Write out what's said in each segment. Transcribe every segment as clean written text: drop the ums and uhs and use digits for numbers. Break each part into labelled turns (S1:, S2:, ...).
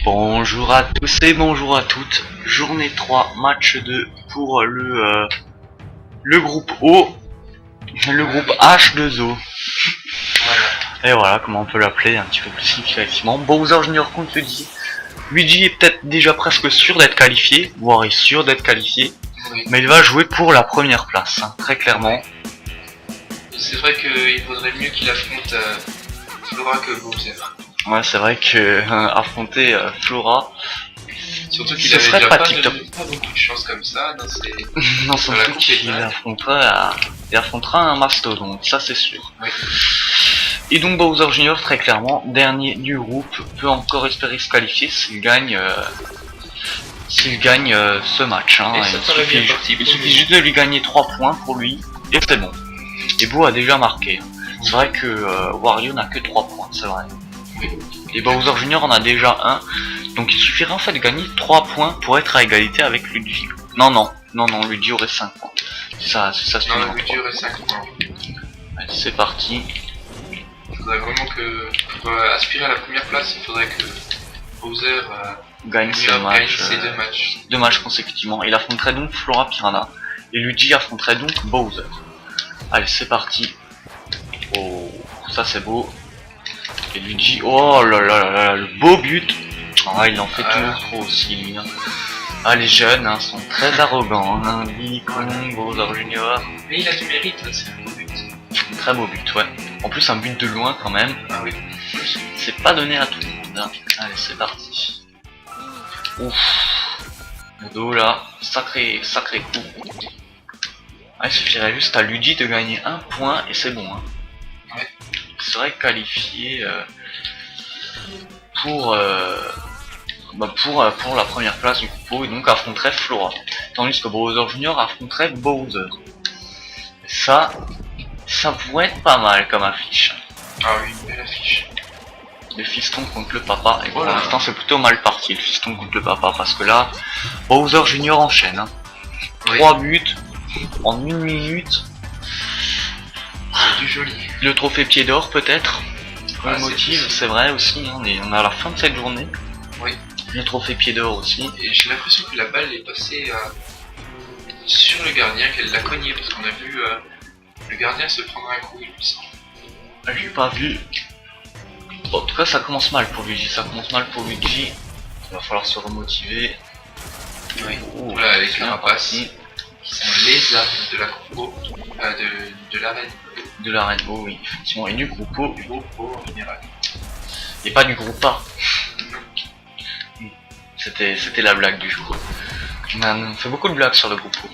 S1: Bonjour à tous et bonjour à toutes. Journée 3, match 2 pour le groupe O, le groupe H2O.
S2: Voilà.
S1: Et voilà comment on peut l'appeler un petit peu plus significativement. Bowser Junior contre Luigi. Luigi est peut-être déjà presque sûr d'être qualifié, voire est sûr d'être qualifié.
S2: Oui.
S1: Mais il va jouer pour la première place, hein, très clairement.
S2: C'est vrai qu'il vaudrait mieux qu'il affronte Flora que Bowser.
S1: Ouais, c'est vrai que affronter Flora,
S2: Surtout qu'il
S1: ce
S2: avait
S1: serait
S2: déjà
S1: pas
S2: pas
S1: TikTok.
S2: beaucoup de chance comme ça dans ses...
S1: dans son
S2: Dans la
S1: truc,
S2: coupe des
S1: il
S2: maths.
S1: affrontera un mastodonte, ça c'est sûr.
S2: Oui.
S1: Et donc Bowser Junior, très clairement, dernier du groupe, peut encore espérer se qualifier s'il gagne, ce match. Hein.
S2: Et ça serait bien parti.
S1: Il suffit juste de lui gagner 3 points pour lui, et c'est bon. Et Bo a déjà marqué. C'est vrai que Wario n'a que 3 points, c'est vrai.
S2: Oui.
S1: Et Bowser Junior en a déjà un, donc il suffirait en fait de gagner 3 points pour être à égalité avec Luigi. Non, Luigi aurait 5 points. C'est ça
S2: Non, la Luigi aurait 5 points.
S1: Allez, c'est parti.
S2: Il faudrait vraiment que, pour aspirer à la première place, il faudrait que Bowser
S1: Gagne
S2: lui
S1: ce
S2: gagne
S1: match,
S2: ces deux matchs.
S1: 2 matchs consécutivement. Il affronterait donc Flora Piranha. Et Luigi affronterait donc Bowser. Allez, c'est parti. Oh, ça c'est beau. Et Luigi, oh là là là là, le beau but. Ah, il en fait toujours trop aussi, lui. Hein. Ah, les jeunes hein, sont très arrogants. Hein. Diddy Kong, Bowser Junior.
S2: Mais il a du mérite, c'est un beau but.
S1: Très beau but, ouais. En plus, un but de loin quand même.
S2: Ah oui.
S1: C'est pas donné à tout le monde. Hein. Allez, c'est parti. Ouf. Le dos là, sacré coup. Ah, il suffirait juste à Luigi de gagner 1 point et c'est bon. Hein.
S2: Ouais.
S1: Il serait qualifié pour la première place du groupe et donc affronterait Flora. Tandis que Bowser Junior affronterait Bowser. Et ça pourrait être pas mal comme affiche.
S2: Ah oui, une belle affiche.
S1: Le fiston contre le papa, et pour
S2: Voilà.
S1: l'instant c'est plutôt mal parti le fiston contre le papa parce que là Bowser Junior enchaîne. Hein.
S2: Oui.
S1: 3 buts en 1 minute.
S2: C'est du joli.
S1: Le trophée pied d'or peut-être.
S2: Ouais,
S1: Le
S2: c'est
S1: motive,
S2: possible.
S1: c'est vrai aussi, hein, on est à la fin de cette journée.
S2: Oui.
S1: Le trophée pied d'or aussi.
S2: Et j'ai l'impression que la balle est passée sur le gardien, qu'elle l'a cogné, parce qu'on a vu le gardien se prendre un coup, il me semble.
S1: Ah, j'ai pas vu. Bon, en tout cas ça commence mal pour Luigi, Il va falloir se remotiver.
S2: Oui.
S1: Oh,
S2: Voilà, les
S1: bien
S2: carapaces
S1: parti.
S2: qui sont les armes de la compo, de l'arène,
S1: De la Rainbow, oui, effectivement, et du groupe O,
S2: du groupe en général.
S1: et pas du groupe A. C'était la blague du jour. On fait beaucoup de blagues sur le groupe O.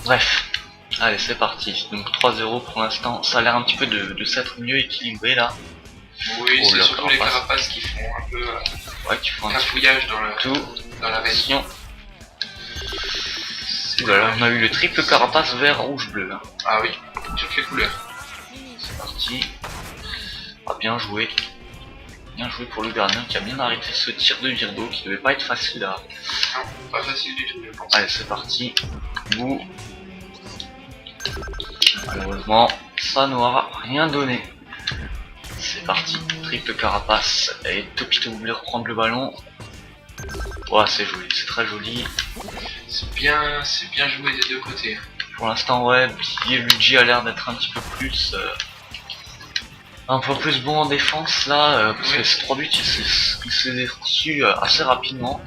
S1: Bref, allez c'est parti. Donc 3-0 pour l'instant, ça a l'air un petit peu de s'être mieux équilibré là.
S2: Oui,
S1: Oh,
S2: c'est
S1: la
S2: surtout les
S1: carapace.
S2: carapaces qui font un peu
S1: Ouais, qui font un petit
S2: cafouillage
S1: peu tout.
S2: dans l'arène.
S1: Attention. Ouh là là, on a eu le triple carapace vert, rouge, bleu. Hein.
S2: Ah oui, toutes les couleurs.
S1: C'est parti. Ah, bien joué. Bien joué pour le gardien qui a bien arrêté ce tir de Birdo qui devait pas être facile à...
S2: Non, pas facile du tout, je pense.
S1: Allez, c'est parti. Bouh. Malheureusement, ça n'aura rien donné. C'est parti. Triple carapace. Et Topito voulait reprendre le ballon. Ouais, c'est joli, c'est très joli.
S2: C'est bien joué des deux côtés.
S1: Pour l'instant, ouais, Luigi a l'air d'être un petit peu plus... un peu plus bon en défense là, parce
S2: Oui.
S1: que ces 3 buts il s'est est reçu assez rapidement.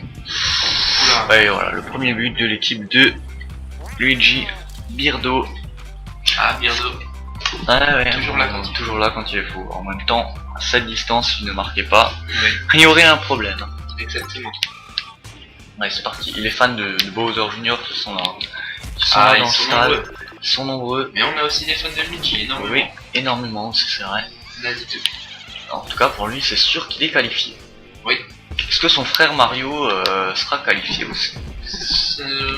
S2: Oula.
S1: Ouais, voilà, le premier but de l'équipe de Luigi Birdo.
S2: Ah, Birdo.
S1: Ouais,
S2: Toujours là quand il
S1: il faut. En même temps, à cette distance, il ne marquait pas.
S2: Oui,
S1: Il y aurait un problème.
S2: exactement.
S1: Ouais, c'est parti. Les fans de Bowser Junior qui sont là.
S2: Ah,
S1: dans
S2: ils
S1: le
S2: sont
S1: stade.
S2: nombreux.
S1: Ils sont nombreux.
S2: Mais on a aussi des fans de Luigi, énormément.
S1: Oui, énormément aussi, c'est vrai.
S2: On a dit tout.
S1: En tout cas, pour lui, c'est sûr qu'il est qualifié.
S2: Oui.
S1: Est-ce que son frère Mario sera qualifié aussi?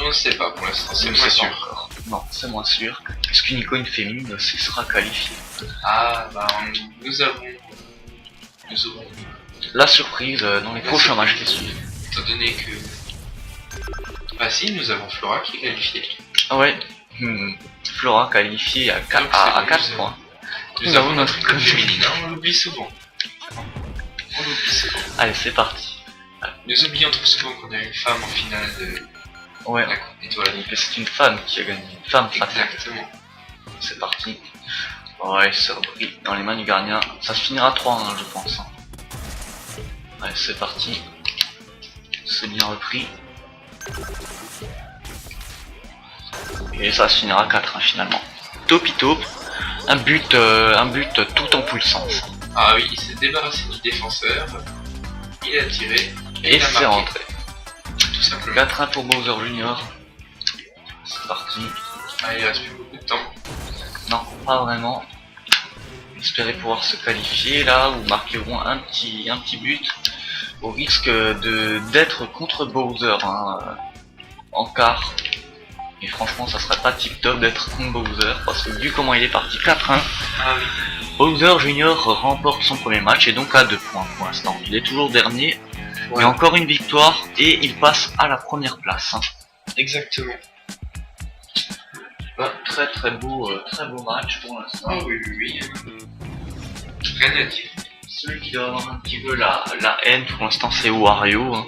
S2: On ne sait pas pour l'instant, c'est
S1: Je
S2: moins
S1: sais pas
S2: sûr.
S1: encore. Non, c'est moins sûr. Est-ce qu'une icône féminine aussi sera qualifiée?
S2: Ah, bah, nous aurons
S1: La surprise dans les
S2: La
S1: prochains
S2: surprise.
S1: matchs qui suivent.
S2: étant donné que... Bah si, nous avons Flora qui est qualifiée.
S1: Ah ouais, Flora qualifiée à 4,
S2: Donc, c'est bon,
S1: 4
S2: nous
S1: points.
S2: Nous avons notre icône féminine, on l'oublie souvent.
S1: Allez, c'est parti.
S2: Nous oublions trop souvent qu'on a une femme en finale de
S1: Ouais,
S2: la Coupe Étoile.
S1: et c'est une femme qui a gagné. Une femme fatale.
S2: Exactement.
S1: C'est parti. Ouais, ça brille dans les mains du gardien. Ça se finira 3-1, je pense. Hein. Allez, c'est parti. C'est bien repris. Et ça se finira 4-1 finalement. Topito. Un but tout en puissance.
S2: Ah oui, il s'est débarrassé du défenseur. Il a tiré.
S1: Et
S2: il a
S1: c'est
S2: marqué,
S1: rentré.
S2: tout simplement.
S1: 4-1 pour Bowser Junior. C'est parti.
S2: Ah, il reste plus beaucoup de temps.
S1: Non, pas vraiment. Espérer pouvoir se qualifier là ou marqueront un petit but au risque d'être contre Bowser hein, en quart. Et franchement ça serait pas tip top d'être contre Bowser parce que vu comment il est parti 4-1,
S2: Ah oui.
S1: Bowser Junior remporte son premier match et donc à 2 points pour l'instant. Il est toujours dernier,
S2: Ouais.
S1: mais encore une victoire et il passe à la première place. Hein.
S2: Exactement.
S1: Très beau match pour l'instant.
S2: Ah oui, oui, oui. Rien à dire.
S1: Celui qui doit avoir un petit peu la haine pour l'instant c'est Wario. Hein.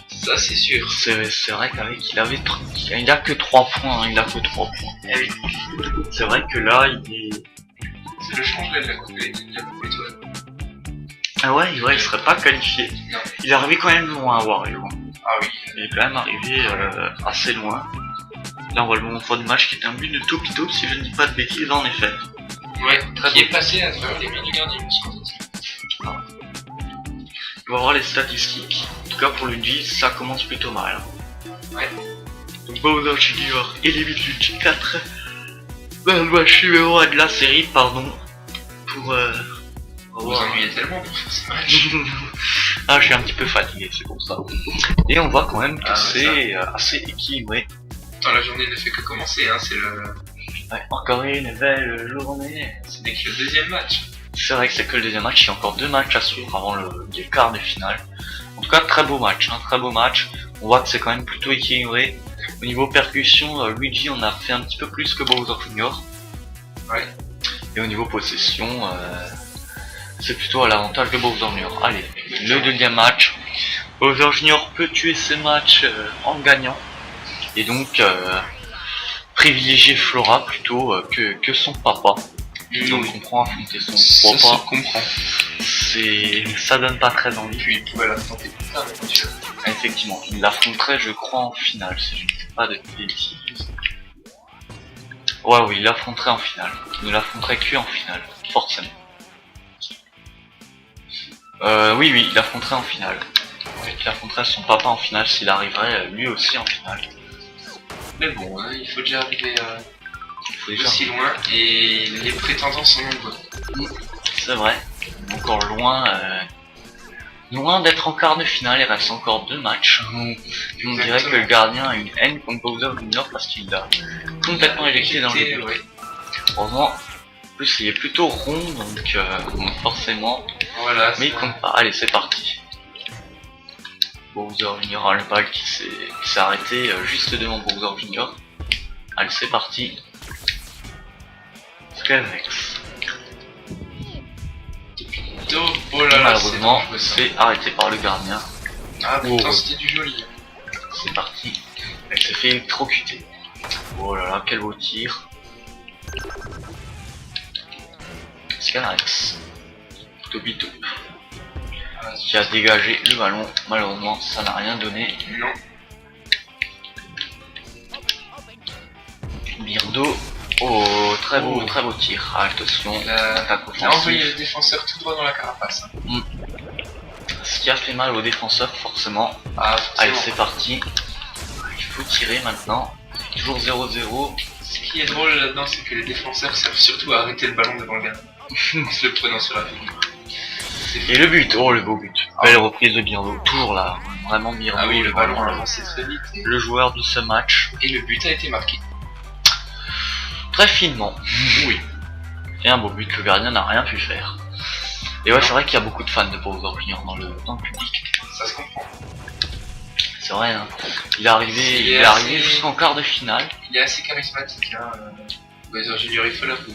S2: Ça, c'est sûr.
S1: C'est vrai qu'avec il a que 3 points, hein, il a que 3 points.
S2: Eh oui.
S1: C'est vrai que là il est.
S2: C'est le changement de la Coupe Étoile.
S1: Ah ouais, il serait pas qualifié.
S2: Non.
S1: Il est arrivé quand même loin Wario. Hein.
S2: Ah oui.
S1: Il est quand même arrivé assez loin. Là on voit le moment fort du match qui est un but de Topito si je ne dis pas de bêtises en effet.
S2: Ouais,
S1: Très
S2: qui
S1: beau.
S2: est passé à travers les mains du gardien, je pense.
S1: On va voir les statistiques. En tout cas pour Luigi, ça commence plutôt mal.
S2: Ouais.
S1: Donc Bowser Junior élimine Luigi 4 dans le match numéro 1 de la série, pardon. Pour on va
S2: Vous
S1: voir.
S2: ennuyez tellement pour faire ce match.
S1: Ah, je suis un petit peu fatigué, c'est pour ça. Et on voit quand même que
S2: Ah,
S1: c'est assez équilibré.
S2: Attends, la journée ne fait que commencer, hein. C'est le.
S1: Ouais, encore une belle journée.
S2: Ce n'est que le deuxième match.
S1: C'est vrai que c'est que le deuxième match, il y a encore 2 matchs à suivre avant les quarts de finale. En tout cas, très beau match, hein, très beau match. On voit que c'est quand même plutôt équilibré. Au niveau percussion, Luigi on a fait un petit peu plus que Bowser Junior.
S2: Ouais.
S1: Et au niveau possession, c'est plutôt à l'avantage de Bowser Junior. Allez, le deuxième match. Bowser Junior peut tuer ce match en gagnant. Et donc privilégier Flora plutôt que son papa. Donc on prend affronter son
S2: Ça se
S1: papa.
S2: comprend.
S1: Ça donne pas très envie.
S2: Puis il pourrait l'affronter plus tard, bien sûr.
S1: Effectivement, il l'affronterait je crois en finale si je ne dis pas de bêtises. Ouais oui, il l'affronterait en finale. Il ne l'affronterait que en finale, forcément. Oui, il affronterait en finale. Ouais, il affronterait son papa en finale s'il arriverait lui aussi en finale.
S2: Mais bon, hein, il faut déjà arriver
S1: Il faut déjà-
S2: aussi loin et les prétendants sont nombreux.
S1: C'est vrai, encore loin d'être en quart de finale, il reste encore 2 matchs. On dirait que le gardien a une haine contre Bowser Junior parce qu'il l'a complètement éjecté dans le but.
S2: Ouais.
S1: Heureusement, en plus il est plutôt rond donc forcément,
S2: Voilà.
S1: mais il compte pas. Allez, c'est parti. Bowser Junior a le ball qui s'est arrêté juste devant Bowser Junior. Allez, c'est parti. Skelvex.
S2: Oh là là,
S1: Malheureusement,
S2: c'est dangereux, ça.
S1: c'est arrêté par le gardien.
S2: Ah putain,
S1: Oh.
S2: c'était du joli.
S1: C'est parti. Elle s'est fait électrocuter. Oh là là, quel beau tir. Skyrex. Tobito.
S2: Ah,
S1: Qui a dégagé le ballon. Malheureusement, ça n'a rien donné.
S2: non.
S1: Birdo. Oh, très beau tir. Ah, attention. Attaque
S2: Il a envoyé
S1: offensive.
S2: le défenseur tout droit dans la carapace. Hein.
S1: Ce qui a fait mal au défenseur, forcément.
S2: Ah,
S1: Allez,
S2: forcément.
S1: c'est parti. Il faut tirer maintenant. Toujours 0-0.
S2: Ce qui est drôle là-dedans, c'est que les défenseurs servent surtout à arrêter le ballon devant le gardien. En se le prenant sur la figure.
S1: Et le but, oh le beau but. Belle reprise de Birdo. Toujours là. Vraiment Birdo.
S2: Ah oui, le ballon a
S1: ballon,
S2: avancé très vite.
S1: le joueur de ce match.
S2: Et le but a été marqué.
S1: Très finement.
S2: Oui.
S1: Et un beau but, le gardien n'a rien pu faire. Et ouais, c'est vrai qu'il y a beaucoup de fans de Bowser Junior dans le public.
S2: Ça se comprend.
S1: C'est vrai, hein. Il est arrivé,
S2: Il
S1: il
S2: est
S1: est arrivé
S2: assez-
S1: jusqu'en quart de finale.
S2: Il est assez charismatique. Hein. Bowser Junior, il faut l'avouer.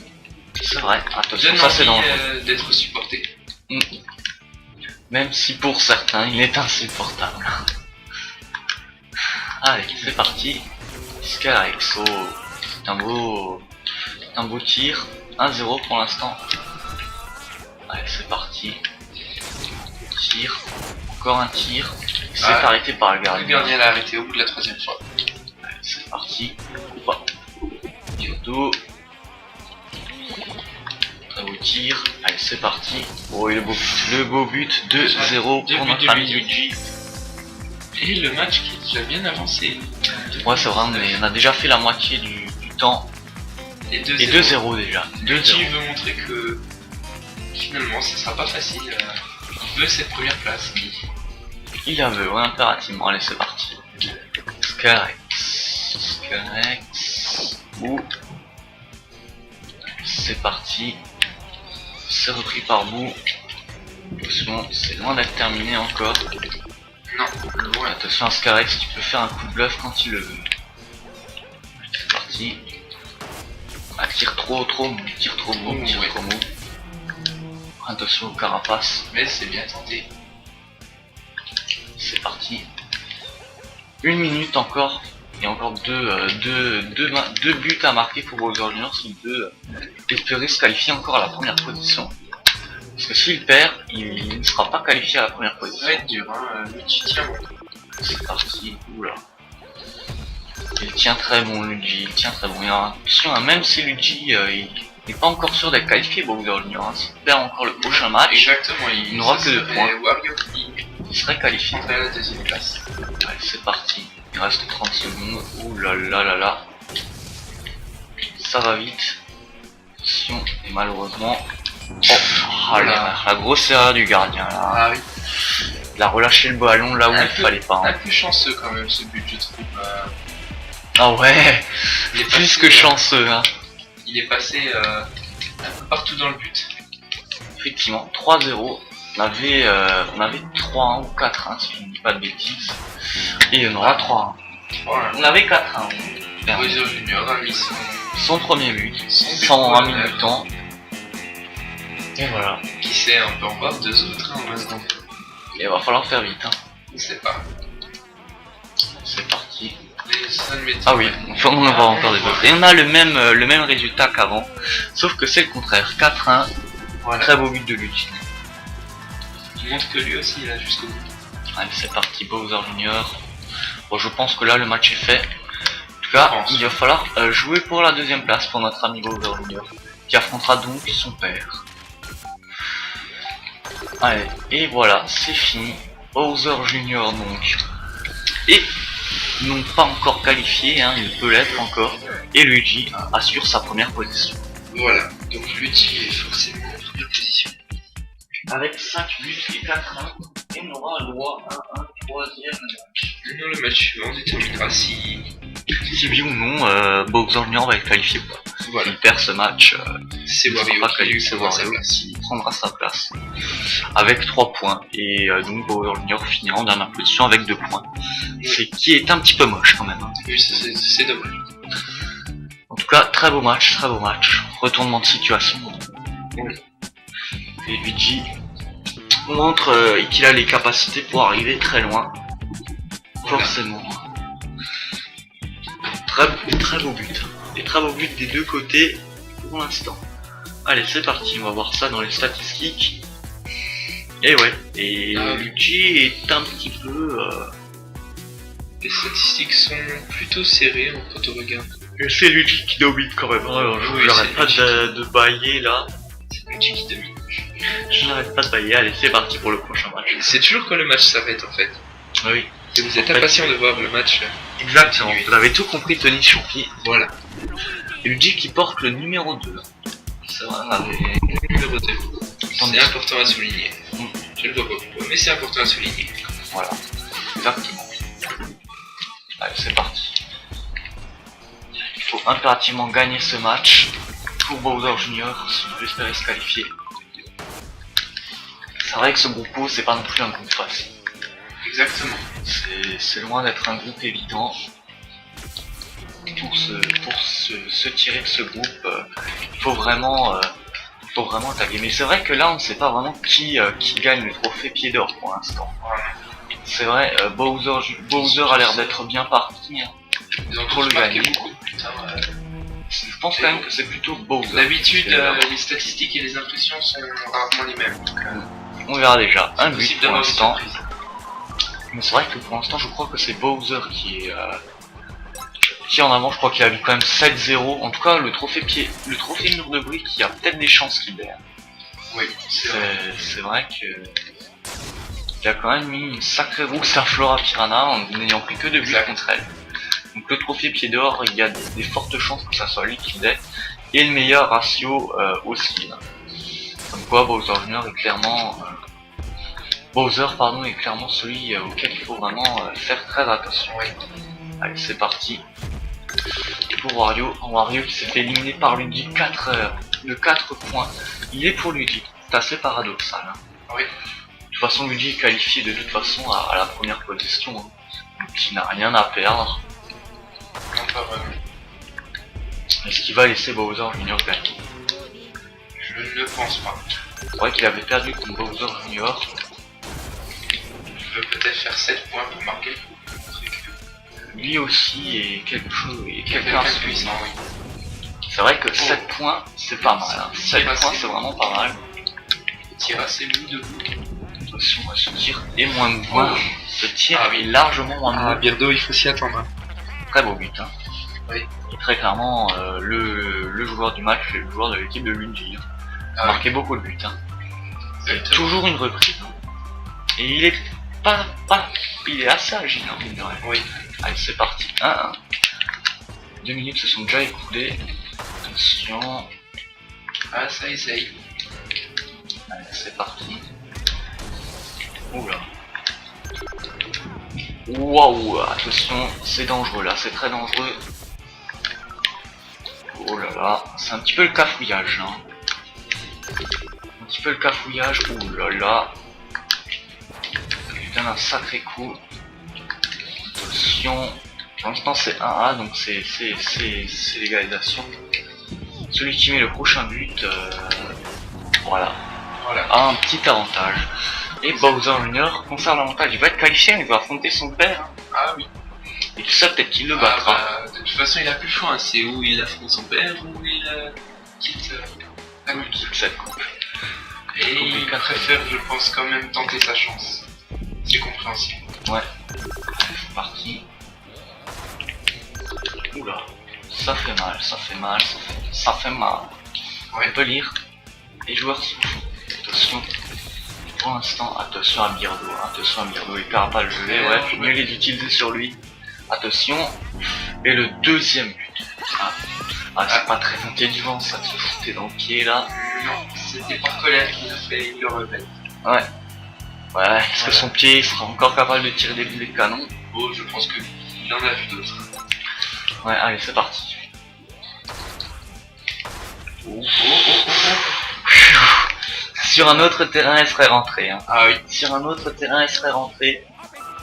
S1: C'est vrai. Attention,
S2: Donne
S1: ça c'est
S2: envie
S1: dangereux.
S2: d'être supporté.
S1: Même si pour certains il est insupportable. Allez, c'est parti. Scarex, oh, c'est un beau tir. 1-0 pour l'instant. Allez, c'est parti. Tir. Encore un tir. C'est arrêté par le gardien.
S2: Le gardien l'a arrêté au bout de la 3ème fois.
S1: Allez, c'est parti. Oupa. Kyoto. Très beau tir. Allez, c'est parti. Oh, et le beau but. Le beau but. 2-0 pour notre ami Luigi.
S2: Et le match qui est déjà bien avancé.
S1: Ouais, c'est vrai, mais on a déjà fait la moitié du temps.
S2: Et
S1: 2-0 déjà.
S2: Luigi veut montrer que finalement ça sera pas facile. Il veut cette première place.
S1: Il la veut, ouais, impérativement. Allez, c'est parti. Scarex. Ouh. C'est parti. C'est repris par bout. Attention, c'est loin d'être terminé encore.
S2: Non,
S1: Ouais, attention à Scarex, tu peux faire un coup de bluff quand il le veut. C'est parti. Ah, tire trop mou, tire trop mou. Attention au carapace.
S2: mais c'est bien tenté.
S1: C'est parti. 1 minute encore. Et encore deux buts à marquer pour Bowser Jr. s'il veut espérer se qualifier encore à la première position. Parce que s'il perd, il ne sera pas qualifié à la première position.
S2: Ça va être dur, hein. Luigi tient bon.
S1: C'est parti. Oula. Il tient très bon, Luigi. Il tient très bon. Et attention, hein, même si Luigi il n'est pas encore sûr d'être qualifié, Bowser Jr. Hein, s'il perd encore le prochain match,
S2: Exactement,
S1: il n'aura que 2 points.
S2: Wario qui
S1: Il serait qualifié.
S2: prendrait la 2ème place.
S1: Allez, c'est parti. Il reste 30 secondes. Ouh là là là là. Ça va vite. Attention. Et malheureusement. Oh, la grosse erreur du gardien là.
S2: Ah oui.
S1: Il a relâché le ballon là où il fallait pas.
S2: Un
S1: Hein.
S2: peu chanceux quand même ce but, je trouve.
S1: Ah ouais.
S2: Il est
S1: Plus
S2: passé,
S1: que chanceux. Hein.
S2: Il est passé un peu partout dans le but.
S1: Effectivement. 3-0. On avait 3-1 ou 4-1 si je ne dis pas de bêtises. Et on aura 3-1.
S2: Voilà.
S1: On avait 4-1.
S2: Bowser Jr. a mis
S1: Son premier but.
S2: son but
S1: Sans
S2: pour
S1: un
S2: le
S1: minute de temps. Et voilà.
S2: qui sait un peu encore 2 autres en maintenant.
S1: Et il va falloir faire vite. Hein.
S2: Je sais pas.
S1: C'est parti.
S2: Mais ça ne m'étonne
S1: Ah oui,
S2: pas.
S1: enfin, on en va encore des autres. Et on a le même résultat qu'avant. Sauf que c'est le contraire. 4-1.
S2: Voilà.
S1: Très beau but de Luigi.
S2: Il montre que lui aussi il a jusqu'au bout.
S1: Allez, c'est parti, Bowser Jr. Bon, je pense que là le match est fait. En tout cas, il va falloir jouer pour la 2ème place pour notre ami Bowser Jr. Qui affrontera donc son père. Allez, et voilà, c'est fini. Bowser Jr. donc. Et non pas encore qualifié, hein, il peut l'être encore. Et Luigi assure sa première position.
S2: Voilà, donc Luigi est forcément en première position.
S1: Avec 5 buts et 4-1, et on aura le droit à un 3ème match.
S2: Maintenant le match suivant déterminera si
S1: Si oui ou non, Bowser Jr. va être qualifié ou pas.
S2: voilà,
S1: Il perd ce match,
S2: c'est
S1: il ne
S2: Wario
S1: sera pas
S2: qui lui
S1: qualifié,
S2: prendra sa
S1: Wario
S2: place.
S1: qui prendra sa place. Avec 3 points. Et donc Bowser Jr. finira en dernière position avec 2 points. C'est qui est un petit peu moche quand même. Hein.
S2: Oui, c'est dommage.
S1: En tout cas, très beau match, retournement de situation.
S2: Oui.
S1: Et Luigi montre qu'il a les capacités pour arriver très loin.
S2: Voilà.
S1: Forcément. Très beau but. Et très beau but des deux côtés pour l'instant. Allez, c'est parti, on va voir ça dans les statistiques. Et ouais, et Luigi est un petit peu...
S2: Les statistiques sont plutôt serrées quand on regarde.
S1: C'est Luigi qui domine quand même, hein.
S2: Oui,
S1: J'arrête
S2: c'est
S1: pas
S2: Luigi.
S1: de bailler là.
S2: C'est Luigi qui domine.
S1: Je n'arrête pas de bailler, allez c'est parti pour le prochain match.
S2: C'est toujours quand le match s'arrête en fait.
S1: Oui,
S2: Et vous êtes
S1: En fait,
S2: impatient de voir le match.
S1: exactement,
S2: continuer.
S1: vous avez tout compris Tony Choupi.
S2: Voilà.
S1: Et Luigi qui porte le numéro 2. C'est vrai, on avait...
S2: Numéro 2. C'est important à souligner. Je ne vois pas pourquoi, mais c'est important à souligner.
S1: Voilà, exactement. Allez, c'est parti. Il faut impérativement gagner ce match pour Bowser Jr. s'il veut espérer se qualifier. C'est vrai que ce groupe O, c'est pas non plus un groupe facile.
S2: Exactement.
S1: C'est loin d'être un groupe évident. Pour se tirer de ce groupe, il faut vraiment faut vraiment taguer. Mais c'est vrai que là, on sait pas vraiment qui gagne le trophée pied d'or pour l'instant.
S2: Voilà.
S1: C'est vrai, Bowser a l'air d'être bien parti hein,
S2: Ils ont
S1: pour le
S2: tous marqué
S1: gagner.
S2: beaucoup de buts, hein.
S1: Je pense quand même que c'est plutôt Bowser.
S2: D'habitude,
S1: qui est là.
S2: les statistiques et les impressions sont rarement les mêmes. Donc,
S1: On verra déjà. Un
S2: c'est
S1: but
S2: possible
S1: pour
S2: d'avoir des
S1: l'instant.
S2: surprises.
S1: Mais c'est vrai que pour l'instant, je crois que c'est Bowser qui est en avant. Je crois qu'il a vu quand même 7-0. En tout cas, le trophée mur de briques, il y a peut-être des chances qu'il gagne.
S2: Oui, c'est vrai.
S1: C'est vrai que il a quand même mis une sacrée rousse à Flora Piranha en n'ayant pris que 2 buts
S2: Exact.
S1: contre elle. Donc le trophée pied d'or, il y a des fortes chances que ça soit lui qui l'ait. Et le meilleur ratio aussi. Hein. Comme quoi Bowser Junior est clairement Bowser pardon est clairement celui auquel il faut vraiment faire très attention.
S2: Oui.
S1: Allez c'est parti. Et pour Wario qui s'est fait éliminer par Luigi de 4 points. Il est pour Luigi. C'est assez paradoxal. Hein.
S2: Oui.
S1: De toute façon Luigi est qualifié de toute façon à la première position. Hein. Donc il n'a rien à perdre.
S2: Non, pas vraiment.
S1: Est-ce qu'il va laisser Bowser Junior gagner?
S2: Je ne pense pas.
S1: C'est vrai qu'il avait perdu contre Bowser Junior.
S2: Je veux peut-être faire 7 points pour marquer le coup.
S1: Lui aussi est quelque chose, est quelqu'un
S2: Quelqu'un de
S1: de
S2: puissant, oui.
S1: C'est vrai que 7 points c'est pas mal. Hein. 7
S2: pas
S1: points
S2: si-
S1: c'est vraiment pas mal.
S2: Il tire assez mou debout.
S1: Attention, ce tir est moins mou. Ce tir
S2: Ah oui.
S1: est largement moins mou.
S2: bientôt, il faut s'y attendre.
S1: Très beau but. Hein.
S2: Oui.
S1: Et très clairement, le joueur du match est le joueur de l'équipe de Luigi. Hein. Il a
S2: Ah,
S1: marqué beaucoup de buts. Hein.
S2: exactement.
S1: Toujours une reprise. Hein. Et il est il est assez agile. Hein, mine de rien.
S2: Oui.
S1: Allez, c'est parti. 1-1. 2 minutes se sont déjà écoulées. Attention.
S2: Ah, ça essaye.
S1: Allez, c'est parti. Oula. Waouh, attention, c'est dangereux là, c'est très dangereux. Oh là là, c'est un petit peu le cafouillage. Hein. Un petit peu le cafouillage. Ouh là là. Ça lui donne un sacré coup. Attention. Pour l'instant c'est 1-1 donc c'est l'égalisation. Celui qui met le prochain but, voilà,
S2: Voilà.
S1: a un petit avantage. Et Bowser Junior conserve l'avantage, il va être qualifié, il va affronter son père. Hein.
S2: Ah oui.
S1: Et tout ça peut-être qu'il le
S2: Ah,
S1: battra.
S2: bah, de toute façon, il a plus le choix. Hein. C'est où il affronte son père ou il quitte la lutte.
S1: Cette coupe.
S2: Et il préfère, je pense, quand même tenter sa chance. C'est compréhensible.
S1: Ouais. C'est parti. Oula. Ça fait mal, ça fait mal, ça fait mal.
S2: Ouais.
S1: On peut lire. Les joueurs souffrent. Attention. Pour l'instant, attention à Birdo. Attention à Birdo. Il perd pas le gelé. Ouais, faut mieux les utiliser sur lui. Attention. Et le deuxième but. Ah, c'est pas très intelligent ça de se foutre dans le pied là.
S2: Non, c'était par colère qu'il a fait le rebelle.
S1: Ouais. Ouais, est-ce que son pied sera encore capable de tirer des boules de canon?
S2: Oh, je pense que il en a vu d'autres.
S1: Ouais, allez, c'est parti.
S2: Oh.
S1: Sur un autre terrain, elle serait rentrée. Hein.
S2: Ah oui,
S1: Sur un autre terrain, elle serait rentrée.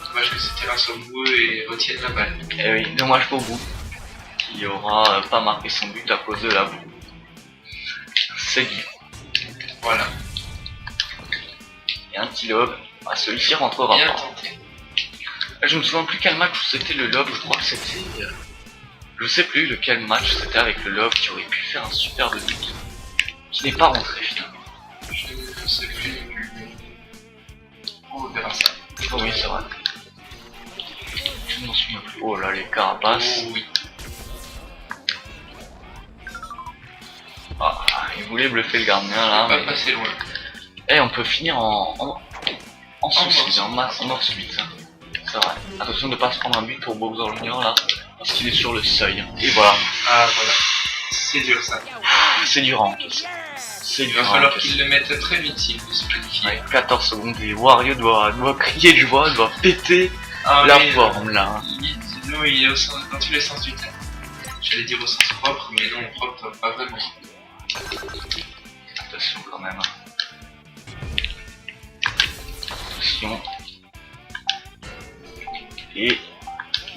S2: dommage que ce terrain soit boueux et retienne la balle.
S1: Et oui, dommage pour vous. Qui aura pas marqué son but à cause de la boue. C'est dit.
S2: Voilà,
S1: Et un petit lob. Ah, celui-ci rentrera
S2: bien
S1: pas.
S2: tenté.
S1: Je me souviens plus quel match c'était le lob. Je crois que c'était. Je sais plus lequel match c'était avec le lob qui aurait pu faire un superbe but. Qui n'est pas rentré finalement.
S2: Je ne sais plus non plus. On verra ça.
S1: Oh oui, c'est vrai. Je ne m'en souviens plus. Oh là, les carapaces.
S2: Oh oui.
S1: Ah, il voulait bluffer le gardien là.
S2: Pas
S1: Mais...
S2: passer loin.
S1: Eh, on peut finir en suicide, en mort subite. Hein. C'est vrai. Attention de ne pas se prendre un but pour Bowser Junior là. Parce qu'il est sur le seuil. Et voilà.
S2: Ah voilà. C'est dur ça.
S1: C'est dur à encaisser. C'est
S2: Il
S1: dur
S2: va
S1: à
S2: falloir
S1: encaisser.
S2: qu'il le mette très vite s'il veut se qualifier.
S1: Avec 14 secondes, et Wario doit crier de joie, doit péter
S2: Ah,
S1: la
S2: mais,
S1: forme là. Hein.
S2: Non, il est dans tous les sens du terme. J'allais dire au sens propre, mais non, propre, pas vraiment.
S1: Attention quand même. Attention. Et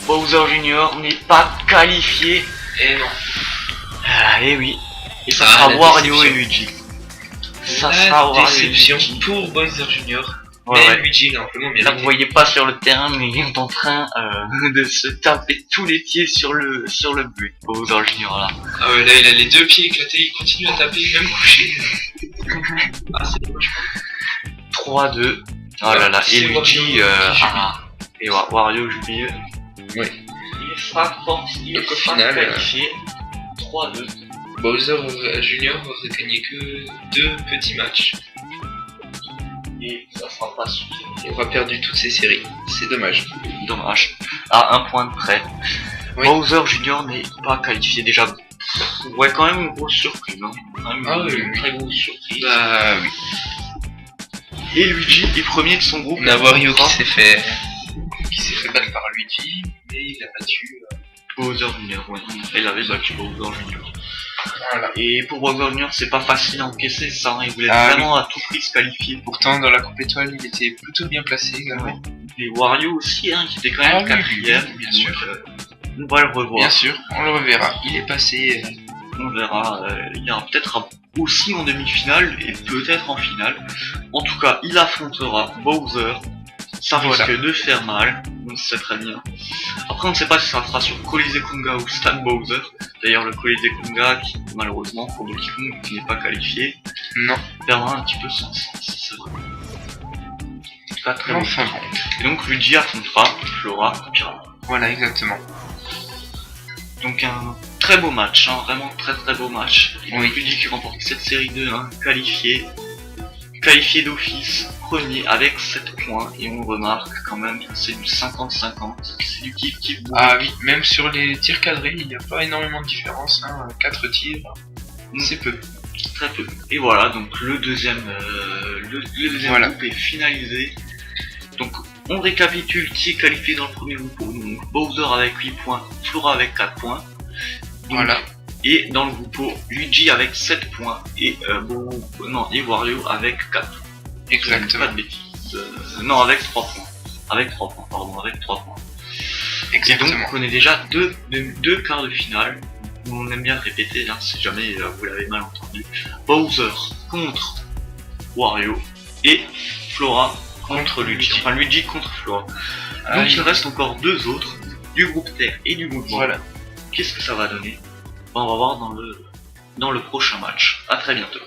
S1: Bowser Junior n'est pas qualifié.
S2: Et non.
S1: Ah, et oui. Et ça
S2: Ah,
S1: sera
S2: la
S1: Wario et
S2: déception.
S1: Luigi. Ça
S2: la
S1: sera Wario et
S2: déception
S1: Luigi.
S2: pour Bowser Junior.
S1: Ouais,
S2: Mais
S1: ouais.
S2: Luigi l'a amplement
S1: Là,
S2: mérité.
S1: vous voyez pas sur le terrain, mais il est en train de se taper tous les pieds sur le but. Bowser Junior là.
S2: Ah ouais, là il a les deux pieds éclatés, il continue à taper, même couché. Ah c'est dommage.
S1: 3-2. Oh là là. Et
S2: C'est
S1: Luigi,
S2: Wario qui jubile.
S1: et Wario jubile.
S2: Ouais.
S1: Il sera
S2: Donc, au final,
S1: qualifié. 3-2.
S2: Bowser Junior aurait gagné que 2 petits matchs.
S1: Et ça sera pas suffisant.
S2: Il aura perdu toutes ses séries. C'est dommage.
S1: Dommage. À un point de près.
S2: Oui.
S1: Bowser Junior n'est pas qualifié déjà. Ouais, quand même une grosse surprise. Hein. Quand même
S2: Ah oui,
S1: une
S2: oui.
S1: très grosse surprise.
S2: Bah oui.
S1: Et Luigi est premier de son groupe.
S2: On a Wario qui s'est fait battre par Luigi, mais il a battu.
S1: Bowser Junior, ouais. Il avait battu Bowser Junior.
S2: Voilà.
S1: Et pour Bowser Junior, c'est pas facile à encaisser ça. Hein. Il voulait
S2: Ah,
S1: vraiment à tout prix se qualifier.
S2: Pourtant, dans la coupe étoile, il était plutôt bien placé également.
S1: Ouais. Et Wario aussi, hein, qui était quand
S2: Ah
S1: même
S2: oui,
S1: quatrième.
S2: oui, bien
S1: Donc,
S2: sûr.
S1: On va le revoir.
S2: Bien sûr, on le reverra. Il est passé.
S1: On verra. Il y aura peut-être aussi en demi-finale et peut-être en finale. En tout cas, il affrontera Bowser. Ça risque
S2: Voilà.
S1: de faire mal, on le sait très bien. Après, on ne sait pas si ça sera sur Colisée Conga ou Stade Bowser. D'ailleurs, le Colisée Conga, qui malheureusement pour Donkey Kong, qui n'est pas qualifié,
S2: Non.
S1: perdra un petit peu son sens. C'est vrai. En tout cas, très bon.
S2: Enfin bon.
S1: Et donc, Luigi affrontera Flora Piranha.
S2: Voilà, exactement.
S1: Donc, un très beau match, hein, vraiment très très beau match. Et donc,
S2: Oui.
S1: Luigi qui remporte cette série 2, hein, qualifié d'office, premier avec 7 points. Et on remarque quand même que c'est du 50-50, c'est du kiff-kiff.
S2: Ah oui, même sur les tirs cadrés, il n'y a pas énormément de différence. Hein. 4 tirs, c'est peu.
S1: Très peu. Et voilà, donc le deuxième
S2: Voilà.
S1: groupe est finalisé. Donc on récapitule qui est qualifié dans le premier groupe. Donc Bowser avec 8 points, Flora avec 4 points. Donc,
S2: Voilà.
S1: Et dans le groupe O, Luigi avec 7 points et et Wario avec 4 points.
S2: Exactement.
S1: Pas de bêtises. Non, avec 3 points. Avec 3 points, pardon, avec 3 points. Et donc
S2: Exactement.
S1: on connaît déjà deux quarts de finale. On aime bien le répéter, hein, si jamais vous l'avez mal entendu. Bowser contre Wario et Flora contre Luigi. Enfin Luigi contre Flora.
S2: Ah,
S1: Donc
S2: oui.
S1: il reste encore deux autres, du groupe Terre et du groupe Vent.
S2: Voilà.
S1: Qu'est-ce que ça va donner? On va voir dans le prochain match. À très bientôt.